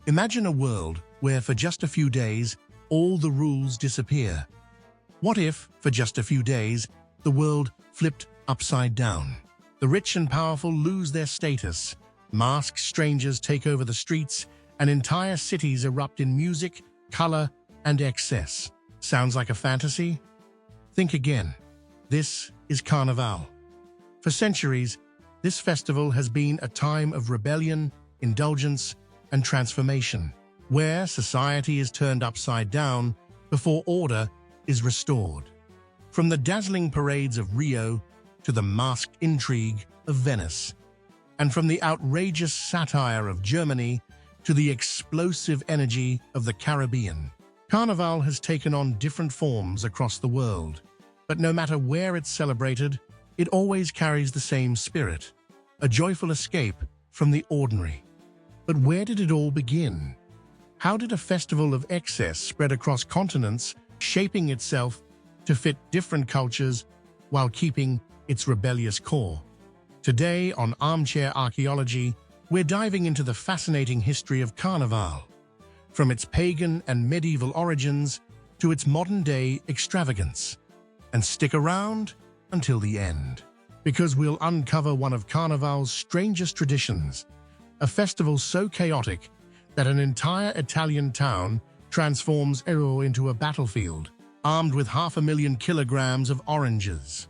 Imagine a world where for just a few days, all the rules disappear. What if, for just a few days, the world flipped upside down? The rich and powerful lose their status, masked strangers take over the streets, and entire cities erupt in music, color, and excess. Sounds like a fantasy? Think again. This is Carnaval. For centuries, this festival has been a time of rebellion, indulgence, and transformation, where society is turned upside down before order is restored. From the dazzling parades of Rio to the masked intrigue of Venice, and from the outrageous satire of Germany to the explosive energy of the Caribbean, Carnaval has taken on different forms across the world. But no matter where it's celebrated, it always carries the same spirit, a joyful escape from the ordinary. But where did it all begin? How did a festival of excess spread across continents, shaping itself to fit different cultures while keeping its rebellious core? Today on Armchair Archaeology, we're diving into the fascinating history of Carnaval, from its pagan and medieval origins to its modern-day extravagance. And stick around until the end, because we'll uncover one of Carnaval's strangest traditions, a festival so chaotic that an entire Italian town transforms into a battlefield, armed with 500,000 kilograms of oranges.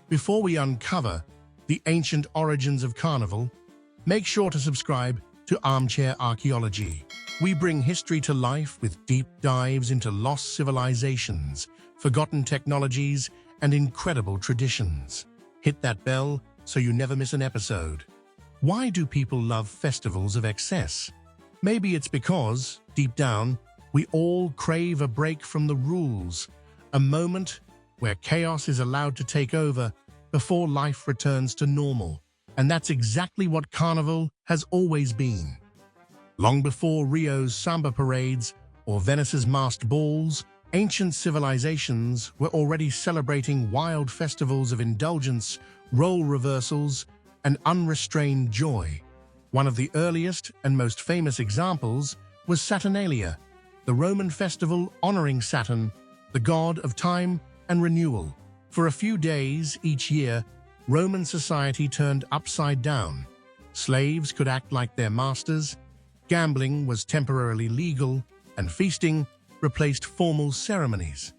Before we uncover the ancient origins of Carnival, make sure to subscribe to Armchair Archaeology. We bring history to life with deep dives into lost civilizations, forgotten technologies, and incredible traditions. Hit that bell so you never miss an episode. Why do people love festivals of excess? Maybe it's because, deep down, we all crave a break from the rules, a moment where chaos is allowed to take over before life returns to normal. And that's exactly what Carnival has always been. Long before Rio's samba parades or Venice's masked balls, ancient civilizations were already celebrating wild festivals of indulgence, role reversals, and unrestrained joy. One of the earliest and most famous examples was Saturnalia, the Roman festival honoring Saturn, the god of time and renewal. For a few days each year, Roman society turned upside down. Slaves could act like their masters, gambling was temporarily legal, and feasting replaced formal ceremonies.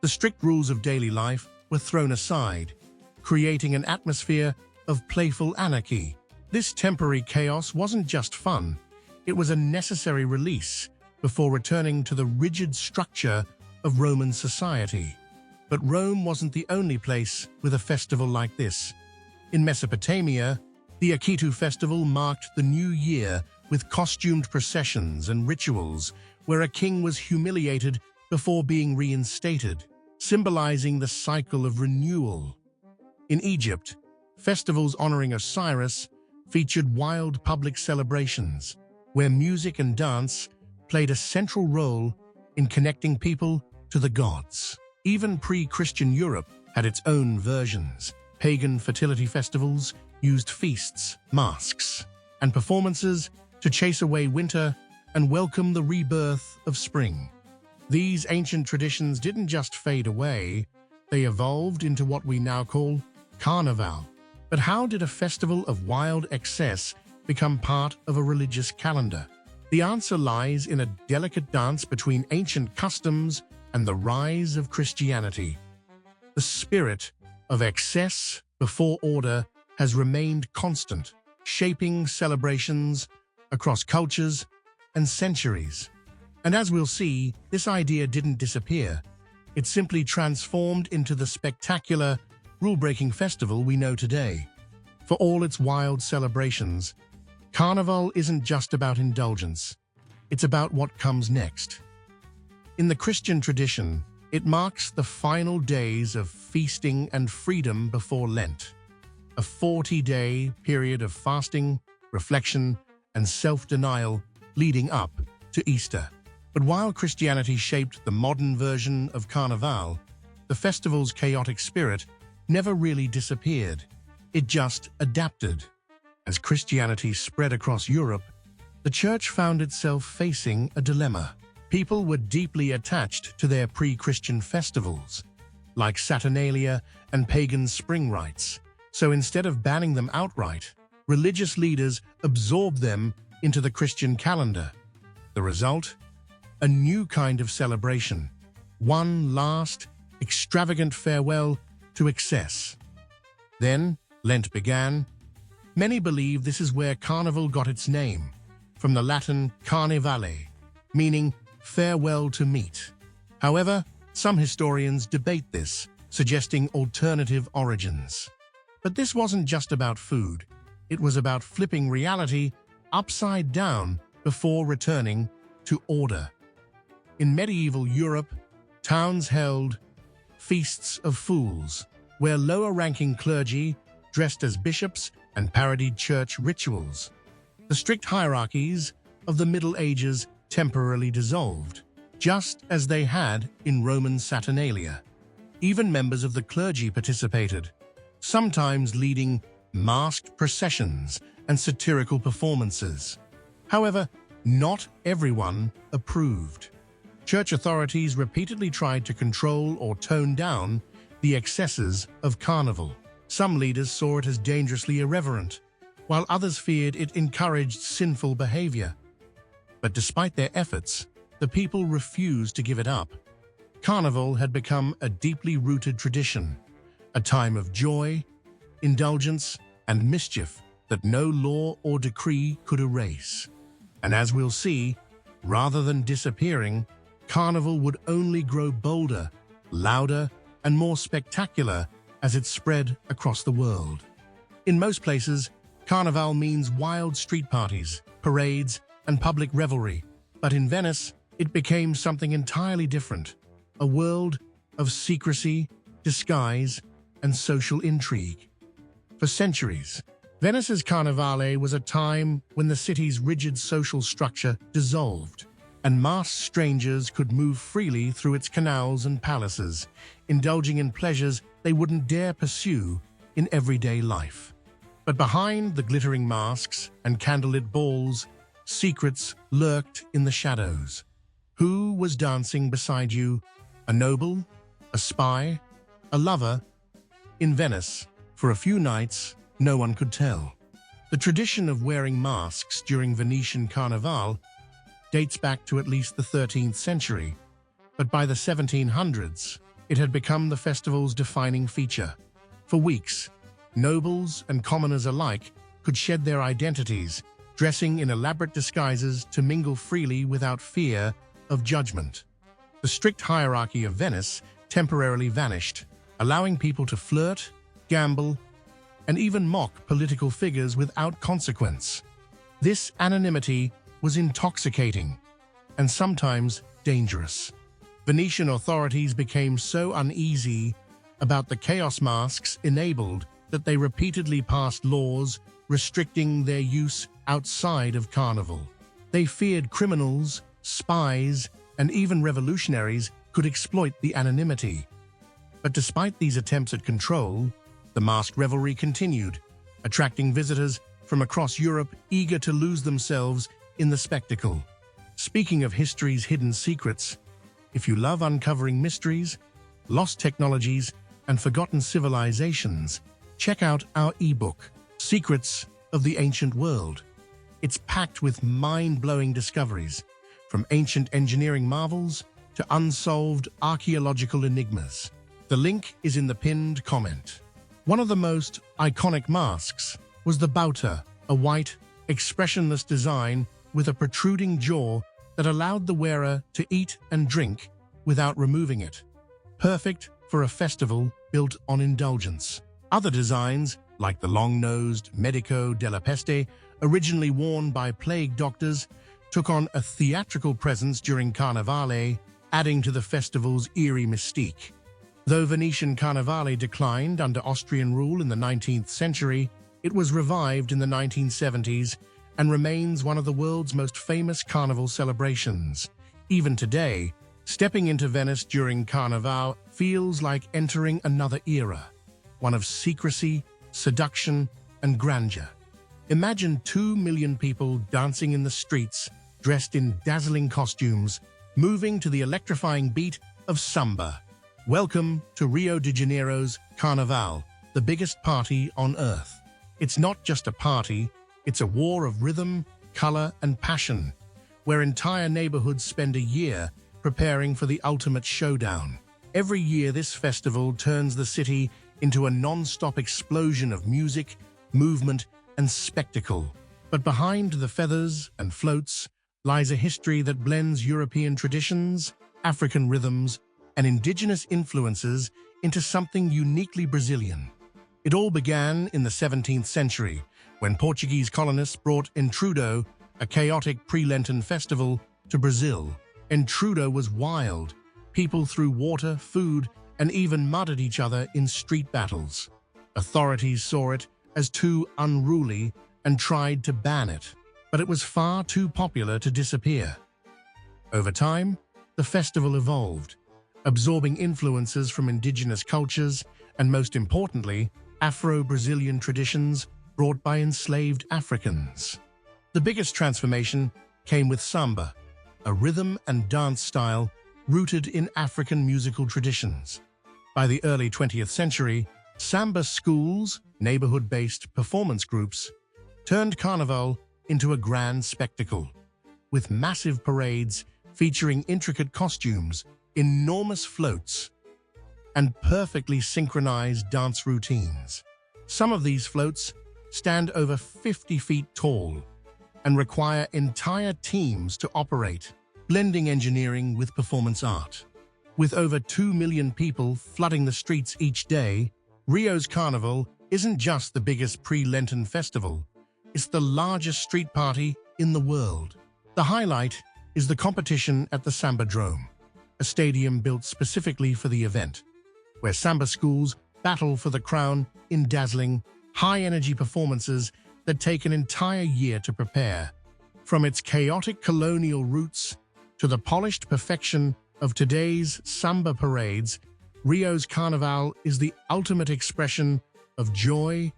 The strict rules of daily life were thrown aside, creating an atmosphere of playful anarchy. This temporary chaos wasn't just fun, it was a necessary release before returning to the rigid structure of Roman society. But Rome wasn't the only place with a festival like this. In Mesopotamia, the Akitu festival marked the new year with costumed processions and rituals where a king was humiliated before being reinstated, symbolizing the cycle of renewal. In Egypt, festivals honoring Osiris featured wild public celebrations, where music and dance played a central role in connecting people to the gods. Even pre-Christian Europe had its own versions. Pagan fertility festivals used feasts, masks, and performances to chase away winter and welcome the rebirth of spring. These ancient traditions didn't just fade away, they evolved into what we now call Carnaval. But how did a festival of wild excess become part of a religious calendar? The answer lies in a delicate dance between ancient customs and the rise of Christianity. The spirit of excess before order has remained constant, shaping celebrations across cultures and centuries. And as we'll see, this idea didn't disappear. It simply transformed into the spectacular, rule-breaking festival we know today. For all its wild celebrations, Carnival isn't just about indulgence. It's about what comes next. In the Christian tradition, it marks the final days of feasting and freedom before Lent, a 40-day period of fasting, reflection, and self-denial leading up to Easter. But while Christianity shaped the modern version of Carnaval, the festival's chaotic spirit never really disappeared. It just adapted. As Christianity spread across Europe, the church found itself facing a dilemma. People were deeply attached to their pre-Christian festivals, like Saturnalia and pagan spring rites. So instead of banning them outright, religious leaders absorbed them into the Christian calendar. The result? A new kind of celebration. One last, extravagant farewell to excess. Then, Lent began. Many believe this is where Carnival got its name, from the Latin Carnevale, meaning farewell to meat. However, some historians debate this, suggesting alternative origins. But this wasn't just about food. It was about flipping reality upside down before returning to order. In medieval Europe, towns held feasts of fools, where lower-ranking clergy dressed as bishops and parodied church rituals. The strict hierarchies of the Middle Ages temporarily dissolved, just as they had in Roman Saturnalia. Even members of the clergy participated, sometimes leading masked processions and satirical performances. However, not everyone approved. Church authorities repeatedly tried to control or tone down the excesses of Carnival. Some leaders saw it as dangerously irreverent, while others feared it encouraged sinful behavior. But despite their efforts, the people refused to give it up. Carnival had become a deeply rooted tradition, a time of joy, indulgence, and mischief that no law or decree could erase. And as we'll see, rather than disappearing, Carnival would only grow bolder, louder, and more spectacular as it spread across the world. In most places, Carnaval means wild street parties, parades, and public revelry. But in Venice, it became something entirely different, a world of secrecy, disguise, and social intrigue. For centuries, Venice's Carnevale was a time when the city's rigid social structure dissolved, and masked strangers could move freely through its canals and palaces, indulging in pleasures they wouldn't dare pursue in everyday life. But behind the glittering masks and candlelit balls, secrets lurked in the shadows. Who was dancing beside you? A noble? A spy? A lover? In Venice, for a few nights, no one could tell. The tradition of wearing masks during Venetian Carnaval dates back to at least the 13th century, but by the 1700s, it had become the festival's defining feature. For weeks, nobles and commoners alike could shed their identities, dressing in elaborate disguises to mingle freely without fear of judgment. The strict hierarchy of Venice temporarily vanished, allowing people to flirt, gamble, and even mock political figures without consequence. This anonymity was intoxicating and sometimes dangerous. Venetian authorities became so uneasy about the chaos masks enabled that they repeatedly passed laws restricting their use outside of Carnival. They feared criminals, spies, and even revolutionaries could exploit the anonymity. But despite these attempts at control, the masked revelry continued, attracting visitors from across Europe eager to lose themselves in the spectacle. Speaking of history's hidden secrets, if you love uncovering mysteries, lost technologies, and forgotten civilizations, check out our ebook, Secrets of the Ancient World. It's packed with mind-blowing discoveries, from ancient engineering marvels to unsolved archaeological enigmas. The link is in the pinned comment. One of the most iconic masks was the bauta, a white, expressionless design with a protruding jaw that allowed the wearer to eat and drink without removing it. Perfect for a festival built on indulgence. Other designs, like the long-nosed Medico della Peste, originally worn by plague doctors, took on a theatrical presence during Carnevale, adding to the festival's eerie mystique. Though Venetian Carnevale declined under Austrian rule in the 19th century, it was revived in the 1970s and remains one of the world's most famous carnival celebrations. Even today, stepping into Venice during Carnaval feels like entering another era, one of secrecy, seduction, and grandeur. Imagine 2 million people dancing in the streets, dressed in dazzling costumes, moving to the electrifying beat of samba. Welcome to Rio de Janeiro's Carnaval, the biggest party on Earth. It's not just a party, it's a war of rhythm, color, and passion, where entire neighborhoods spend a year preparing for the ultimate showdown. Every year, this festival turns the city into a non-stop explosion of music, movement, and spectacle. But behind the feathers and floats lies a history that blends European traditions, African rhythms, and indigenous influences into something uniquely Brazilian. It all began in the 17th century, when Portuguese colonists brought Intrudo, a chaotic pre-Lenten festival, to Brazil. Intrudo was wild. People threw water, food, and even mud at each other in street battles. Authorities saw it as too unruly and tried to ban it, but it was far too popular to disappear. Over time, the festival evolved, absorbing influences from indigenous cultures and, most importantly, Afro-Brazilian traditions brought by enslaved Africans. The biggest transformation came with samba, a rhythm and dance style rooted in African musical traditions. By the early 20th century, samba schools, neighborhood-based performance groups, turned Carnival into a grand spectacle, with massive parades featuring intricate costumes, enormous floats, and perfectly synchronized dance routines. Some of these floats stand over 50 feet tall and require entire teams to operate, blending engineering with performance art. With over 2 million people flooding the streets each day, Rio's Carnival isn't just the biggest pre-Lenten festival, it's the largest street party in the world. The highlight is the competition at the Sambadrome, a stadium built specifically for the event, where samba schools battle for the crown in dazzling, high-energy performances that take an entire year to prepare. From its chaotic colonial roots to the polished perfection of today's samba parades, Rio's Carnaval is the ultimate expression of joy,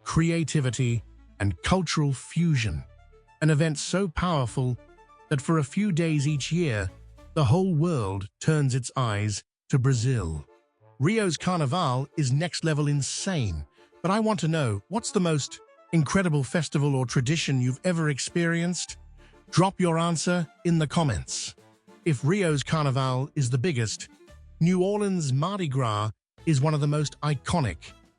creativity, and cultural fusion. An event so powerful that for a few days each year, the whole world turns its eyes to Brazil. Rio's Carnaval is next-level insane, but I want to know, what's the most incredible festival or tradition you've ever experienced? Drop your answer in the comments. If Rio's Carnaval is the biggest, New Orleans' Mardi Gras is one of the most iconic,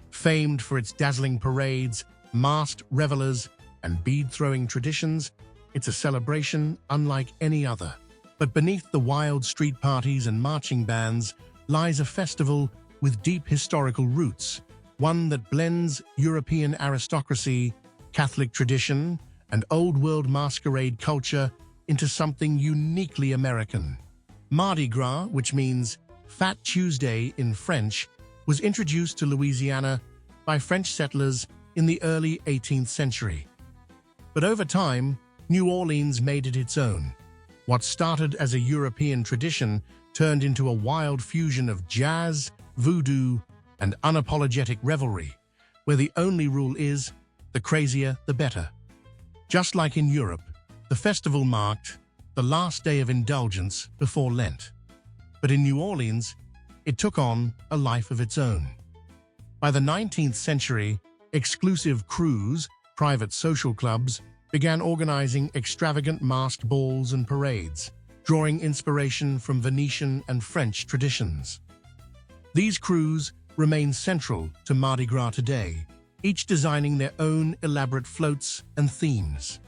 famed for its dazzling parades, masked revelers, and bead-throwing traditions. It's a celebration unlike any other. But beneath the wild street parties and marching bands lies a festival with deep historical roots, one that blends European aristocracy, Catholic tradition, and old-world masquerade culture into something uniquely American. Mardi Gras, which means Fat Tuesday in French, was introduced to Louisiana by French settlers in the early 18th century. But over time, New Orleans made it its own. What started as a European tradition turned into a wild fusion of jazz, voodoo, and unapologetic revelry, where the only rule is, the crazier the better. Just like in Europe, the festival marked the last day of indulgence before Lent. But in New Orleans, it took on a life of its own. By the 19th century, exclusive crews, private social clubs, began organizing extravagant masked balls and parades, drawing inspiration from Venetian and French traditions. These crews remain central to Mardi Gras today, each designing their own elaborate floats and themes.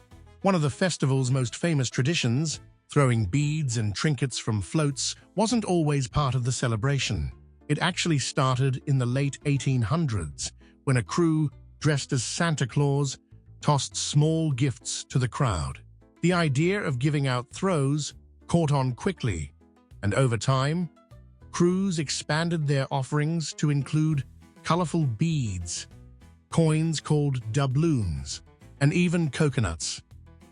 One of the festival's most famous traditions, throwing beads and trinkets from floats, wasn't always part of the celebration. It actually started in the late 1800s, when a crew dressed as Santa Claus tossed small gifts to the crowd. The idea of giving out throws caught on quickly, and over time, crews expanded their offerings to include colorful beads, coins called doubloons, and even coconuts.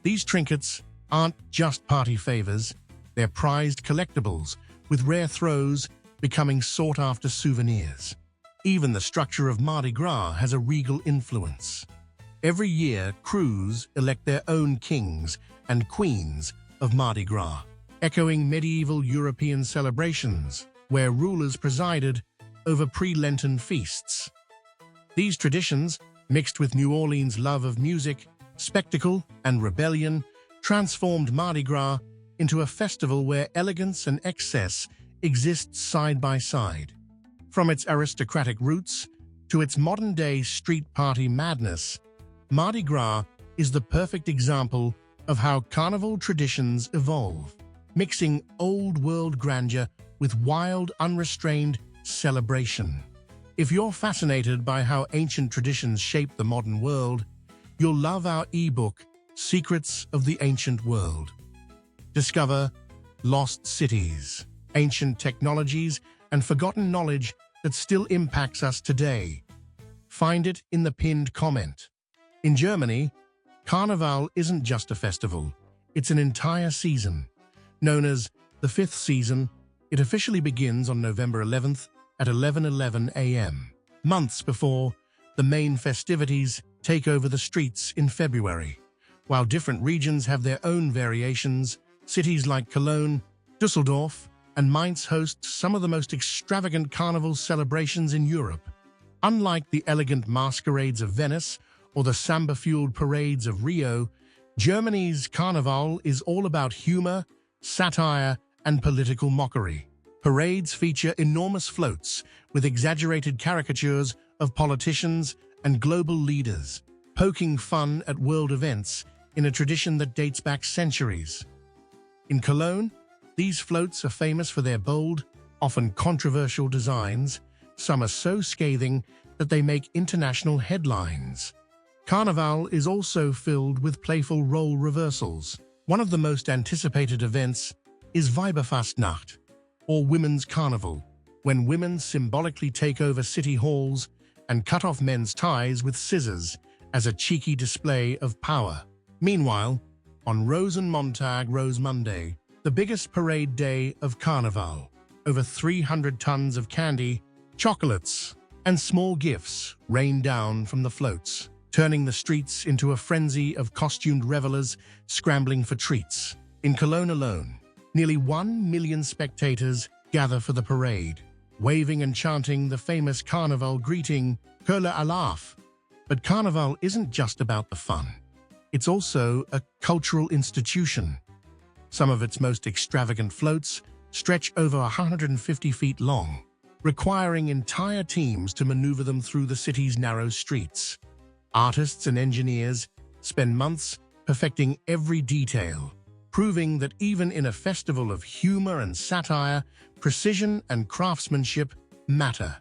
These trinkets aren't just party favors, they're prized collectibles, with rare throws becoming sought-after souvenirs. Even the structure of Mardi Gras has a regal influence. Every year, crews elect their own kings and queens of Mardi Gras, echoing medieval European celebrations where rulers presided over pre-Lenten feasts. These traditions, mixed with New Orleans' love of music, spectacle, and rebellion, transformed Mardi Gras into a festival where elegance and excess exist side by side. From its aristocratic roots to its modern-day street party madness, Mardi Gras is the perfect example of how carnival traditions evolve, mixing old-world grandeur with wild, unrestrained celebration. If you're fascinated by how ancient traditions shape the modern world, you'll love our ebook, Secrets of the Ancient World. Discover lost cities, ancient technologies, and forgotten knowledge that still impacts us today. Find it in the pinned comment. In Germany, Carnaval isn't just a festival, it's an entire season. Known as the fifth season, it officially begins on November 11th at 11:11 a.m., months before the main festivities take over the streets in February. While different regions have their own variations, cities like Cologne, Düsseldorf, and Mainz host some of the most extravagant carnival celebrations in Europe. Unlike the elegant masquerades of Venice or the samba-fueled parades of Rio, Germany's Carnaval is all about humor, satire, and political mockery. Parades feature enormous floats with exaggerated caricatures of politicians and global leaders, poking fun at world events in a tradition that dates back centuries. In Cologne, these floats are famous for their bold, often controversial designs. Some are so scathing that they make international headlines. Carnaval is also filled with playful role reversals. One of the most anticipated events is Weiberfastnacht, or Women's Carnival, when women symbolically take over city halls and cut off men's ties with scissors as a cheeky display of power. Meanwhile, on Rosenmontag, Rose Monday, the biggest parade day of Carnival, over 300 tons of candy, chocolates, and small gifts rain down from the floats, turning the streets into a frenzy of costumed revelers scrambling for treats. In Cologne alone, nearly 1 million spectators gather for the parade, waving and chanting the famous Carnaval greeting, Curle Alaf. But Carnaval isn't just about the fun. It's also a cultural institution. Some of its most extravagant floats stretch over 150 feet long, requiring entire teams to maneuver them through the city's narrow streets. Artists and engineers spend months perfecting every detail, proving that even in a festival of humor and satire, precision and craftsmanship matter.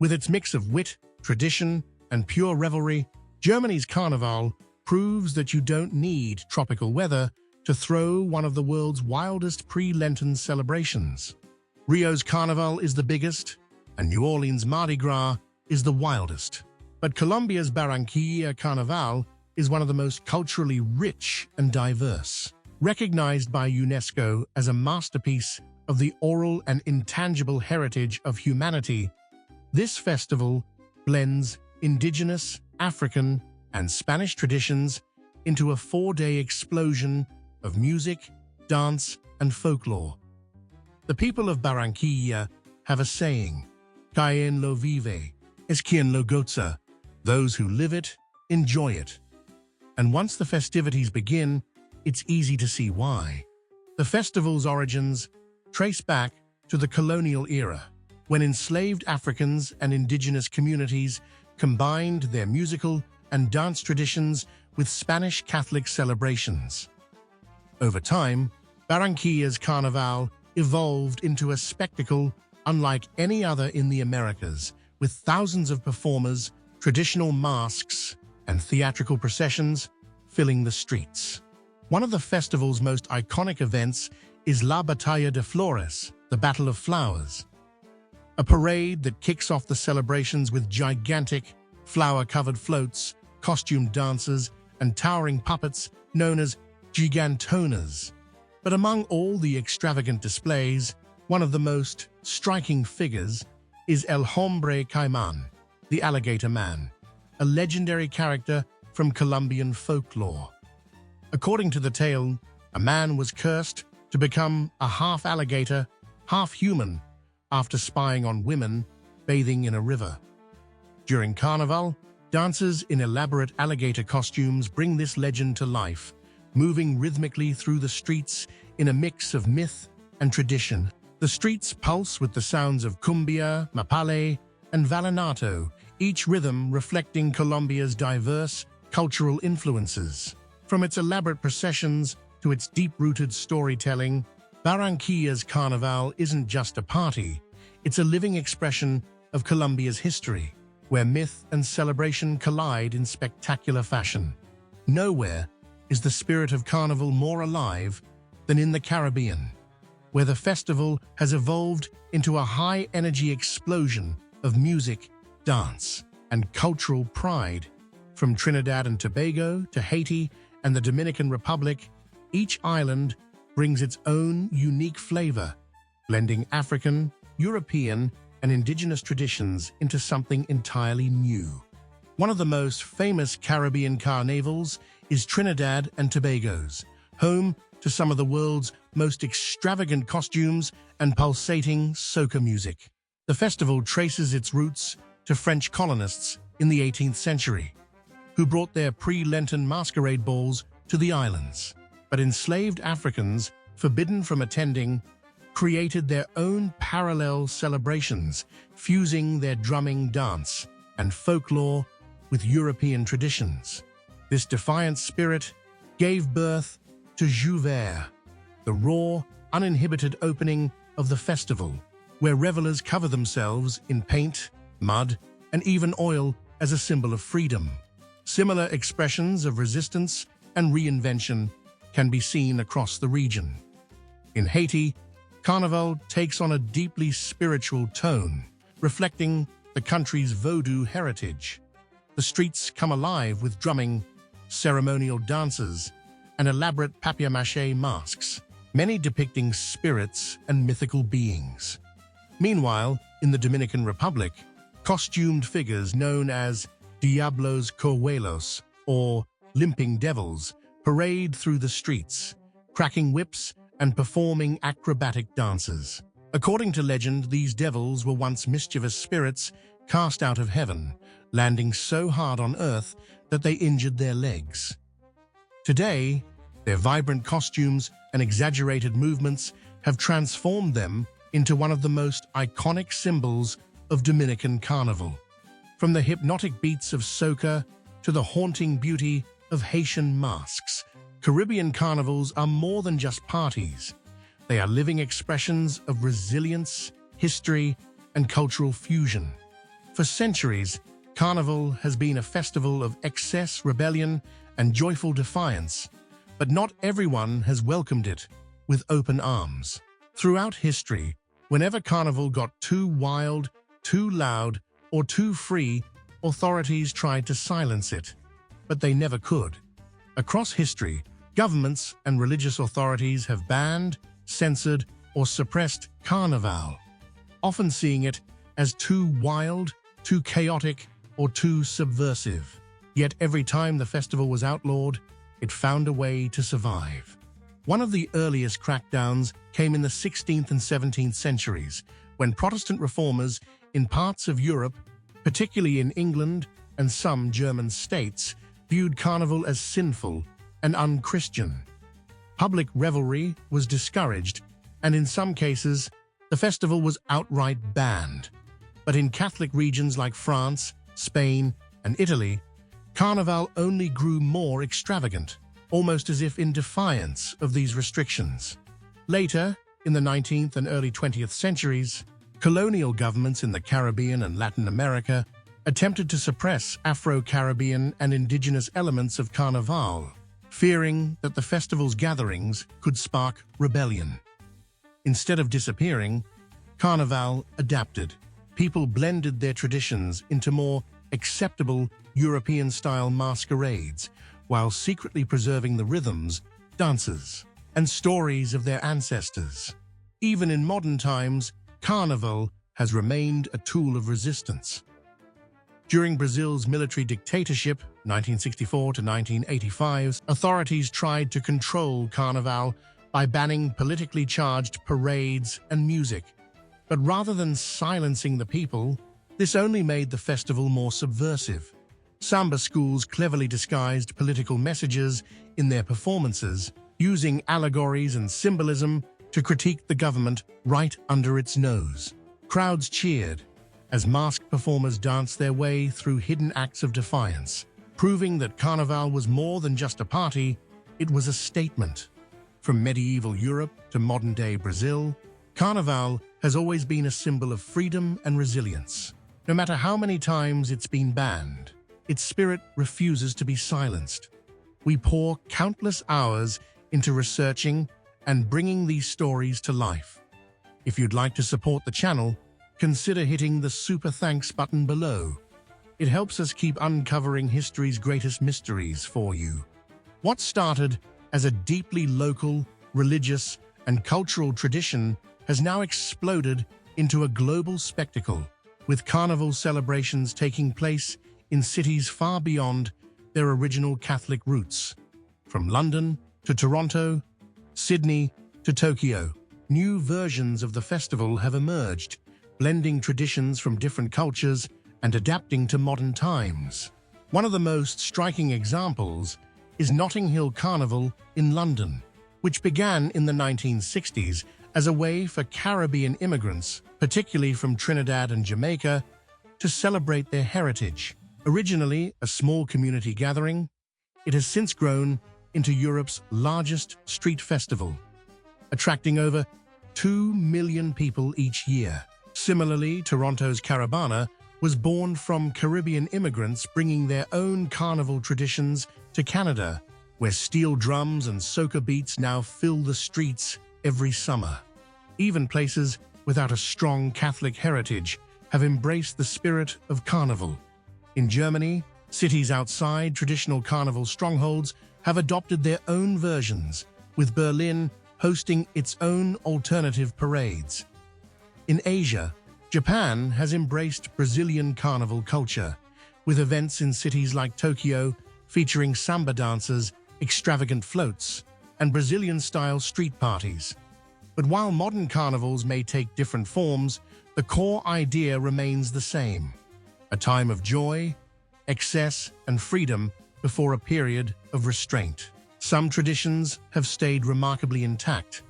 With its mix of wit, tradition, and pure revelry, Germany's Carnaval proves that you don't need tropical weather to throw one of the world's wildest pre-Lenten celebrations. Rio's Carnaval is the biggest, and New Orleans' Mardi Gras is the wildest. But Colombia's Barranquilla Carnaval is one of the most culturally rich and diverse. Recognized by UNESCO as a masterpiece of the oral and intangible heritage of humanity, this festival blends indigenous, African, and Spanish traditions into a 4-day explosion of music, dance, and folklore. The people of Barranquilla have a saying, "Quien lo vive es quien lo goza," those who live it, enjoy it. And once the festivities begin, it's easy to see why. The festival's origins trace back to the colonial era, when enslaved Africans and indigenous communities combined their musical and dance traditions with Spanish Catholic celebrations. Over time, Barranquilla's Carnaval evolved into a spectacle unlike any other in the Americas, with thousands of performers, traditional masks, and theatrical processions filling the streets. One of the festival's most iconic events is La Batalla de Flores, the Battle of Flowers, a parade that kicks off the celebrations with gigantic, flower-covered floats, costumed dancers, and towering puppets known as gigantonas. But among all the extravagant displays, one of the most striking figures is El Hombre Caimán, the Alligator Man, a legendary character from Colombian folklore. According to the tale, a man was cursed to become a half-alligator, half-human after spying on women bathing in a river. During Carnaval, dancers in elaborate alligator costumes bring this legend to life, moving rhythmically through the streets in a mix of myth and tradition. The streets pulse with the sounds of cumbia, mapale, and vallenato, each rhythm reflecting Colombia's diverse cultural influences. From its elaborate processions to its deep-rooted storytelling, Barranquilla's Carnaval isn't just a party, it's a living expression of Colombia's history, where myth and celebration collide in spectacular fashion. Nowhere is the spirit of Carnival more alive than in the Caribbean, where the festival has evolved into a high-energy explosion of music, dance, and cultural pride. From Trinidad and Tobago to Haiti and the Dominican Republic, each island brings its own unique flavor, blending African, European, and indigenous traditions into something entirely new. One of the most famous Caribbean carnivals is Trinidad and Tobago's, home to some of the world's most extravagant costumes and pulsating soca music. The festival traces its roots to French colonists in the 18th century, who brought their pre-Lenten masquerade balls to the islands. But enslaved Africans, forbidden from attending, created their own parallel celebrations, fusing their drumming, dance, and folklore with European traditions. This defiant spirit gave birth to Jouvert, the raw, uninhibited opening of the festival, where revelers cover themselves in paint, mud, and even oil as a symbol of freedom. Similar expressions of resistance and reinvention can be seen across the region. In Haiti, Carnaval takes on a deeply spiritual tone, reflecting the country's Vodou heritage. The streets come alive with drumming, ceremonial dances, and elaborate papier-mâché masks, many depicting spirits and mythical beings. Meanwhile, in the Dominican Republic, costumed figures known as Diablos Cojuelos, or limping devils, parade through the streets, cracking whips and performing acrobatic dances. According to legend, these devils were once mischievous spirits cast out of heaven, landing so hard on earth that they injured their legs. Today, their vibrant costumes and exaggerated movements have transformed them into one of the most iconic symbols of Dominican Carnival. From the hypnotic beats of soca to the haunting beauty of Haitian masks, Caribbean carnivals are more than just parties. They are living expressions of resilience, history, and cultural fusion. For centuries, Carnival has been a festival of excess, rebellion, and joyful defiance, but not everyone has welcomed it with open arms. Throughout history, whenever Carnival got too wild, too loud, or too free, authorities tried to silence it, but they never could. Across history, governments and religious authorities have banned, censored, or suppressed Carnaval, often seeing it as too wild, too chaotic, or too subversive. Yet every time the festival was outlawed, it found a way to survive. One of the earliest crackdowns came in the 16th and 17th centuries, when Protestant reformers in parts of Europe, particularly in England and some German states, viewed Carnival as sinful and un-Christian. Public revelry was discouraged, and in some cases, the festival was outright banned. But in Catholic regions like France, Spain, and Italy, Carnival only grew more extravagant, almost as if in defiance of these restrictions. Later, in the 19th and early 20th centuries, colonial governments in the Caribbean and Latin America attempted to suppress Afro-Caribbean and indigenous elements of Carnaval, fearing that the festival's gatherings could spark rebellion. Instead of disappearing, Carnaval adapted. People blended their traditions into more acceptable European-style masquerades, while secretly preserving the rhythms, dances, and stories of their ancestors. Even in modern times, Carnival has remained a tool of resistance. During Brazil's military dictatorship, 1964 to 1985, authorities tried to control Carnaval by banning politically charged parades and music. But rather than silencing the people, this only made the festival more subversive. Samba schools cleverly disguised political messages in their performances, using allegories and symbolism to critique the government right under its nose. Crowds cheered as masked performers danced their way through hidden acts of defiance, proving that Carnaval was more than just a party, it was a statement. From medieval Europe to modern-day Brazil, Carnaval has always been a symbol of freedom and resilience. No matter how many times it's been banned, its spirit refuses to be silenced. We pour countless hours into researching and bringing these stories to life. If you'd like to support the channel, consider hitting the Super Thanks button below. It helps us keep uncovering history's greatest mysteries for you. What started as a deeply local, religious, and cultural tradition has now exploded into a global spectacle, with carnival celebrations taking place in cities far beyond their original Catholic roots. From London to Toronto, Sydney to Tokyo, new versions of the festival have emerged, blending traditions from different cultures and adapting to modern times. One of the most striking examples is Notting Hill Carnival in London, which began in the 1960s as a way for Caribbean immigrants, particularly from Trinidad and Jamaica, to celebrate their heritage. Originally a small community gathering, it has since grown into Europe's largest street festival, attracting over 2 million people each year. Similarly, Toronto's Caravana was born from Caribbean immigrants bringing their own carnival traditions to Canada, where steel drums and soca beats now fill the streets every summer. Even places without a strong Catholic heritage have embraced the spirit of carnival. In Germany, cities outside traditional carnival strongholds have adopted their own versions, with Berlin hosting its own alternative parades. In Asia, Japan has embraced Brazilian carnival culture, with events in cities like Tokyo featuring samba dancers, extravagant floats, and Brazilian-style street parties. But while modern carnivals may take different forms, the core idea remains the same: a time of joy, excess, and freedom before a period of restraint. Some traditions have stayed remarkably intact,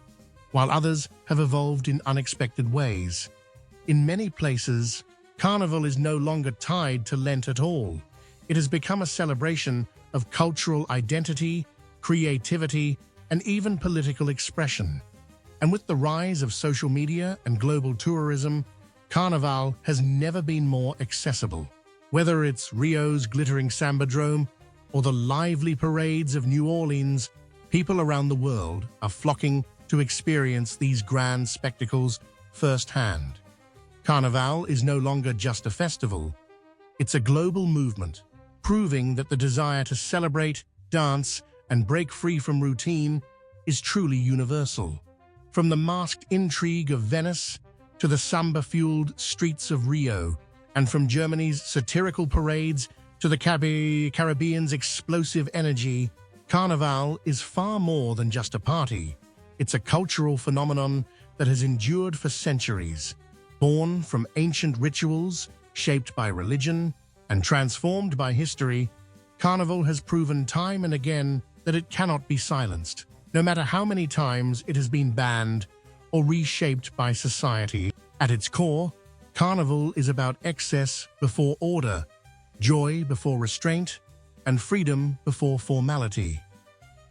while others have evolved in unexpected ways. In many places, Carnival is no longer tied to Lent at all. It has become a celebration of cultural identity, creativity, and even political expression. And with the rise of social media and global tourism, Carnaval has never been more accessible. Whether it's Rio's glittering Sambadrome or the lively parades of New Orleans, people around the world are flocking to experience these grand spectacles firsthand. Carnaval is no longer just a festival. It's a global movement, proving that the desire to celebrate, dance, and break free from routine is truly universal. From the masked intrigue of Venice to the samba-fueled streets of Rio, and from Germany's satirical parades to the Caribbean's explosive energy, Carnaval is far more than just a party. It's a cultural phenomenon that has endured for centuries. Born from ancient rituals, shaped by religion, and transformed by history, Carnival has proven time and again that it cannot be silenced. No matter how many times it has been banned or reshaped by society, at its core, Carnival is about excess before order, joy before restraint, and freedom before formality.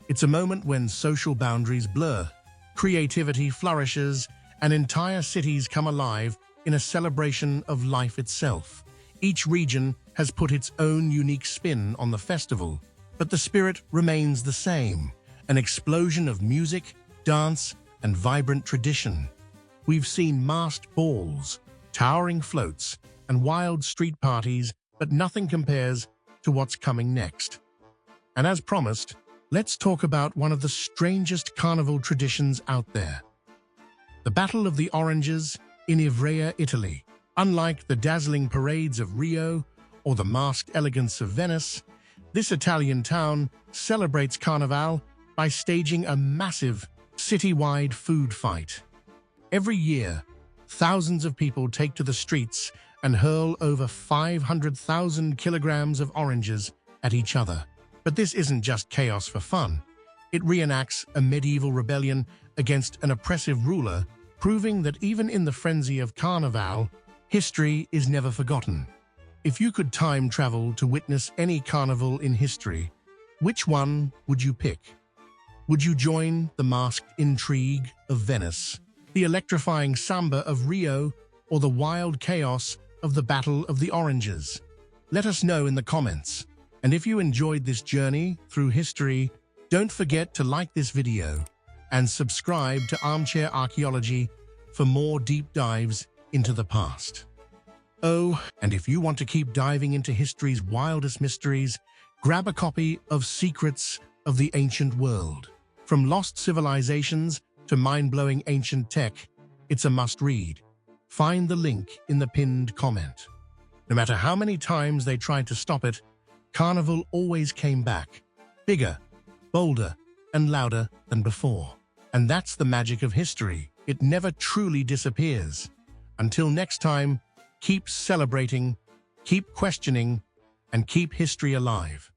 It's a moment when social boundaries blur, creativity flourishes, and entire cities come alive in a celebration of life itself. Each region has put its own unique spin on the festival, but the spirit remains the same: an explosion of music, dance, and vibrant tradition. We've seen masked balls, towering floats, and wild street parties, but nothing compares to what's coming next. And as promised, let's talk about one of the strangest carnival traditions out there: the Battle of the Oranges in Ivrea, Italy. Unlike the dazzling parades of Rio or the masked elegance of Venice, This Italian town celebrates Carnaval by staging a massive citywide food fight. Every year, thousands of people take to the streets and hurl over 500,000 kilograms of oranges at each other. But this isn't just chaos for fun. It reenacts a medieval rebellion against an oppressive ruler, proving that even in the frenzy of Carnaval, history is never forgotten. If you could time travel to witness any carnival in history, which one would you pick? Would you join the masked intrigue of Venice, the electrifying samba of Rio, or the wild chaos of the Battle of the Oranges? Let us know in the comments. And if you enjoyed this journey through history, don't forget to like this video and subscribe to Armchair Archaeology for more deep dives into the past. Oh, and if you want to keep diving into history's wildest mysteries, grab a copy of Secrets of the Ancient World. From lost civilizations to mind-blowing ancient tech, it's a must-read. Find the link in the pinned comment. No matter how many times they tried to stop it, Carnival always came back, bigger, bolder, and louder than before. And that's the magic of history. It never truly disappears. Until next time, keep celebrating, keep questioning, and keep history alive.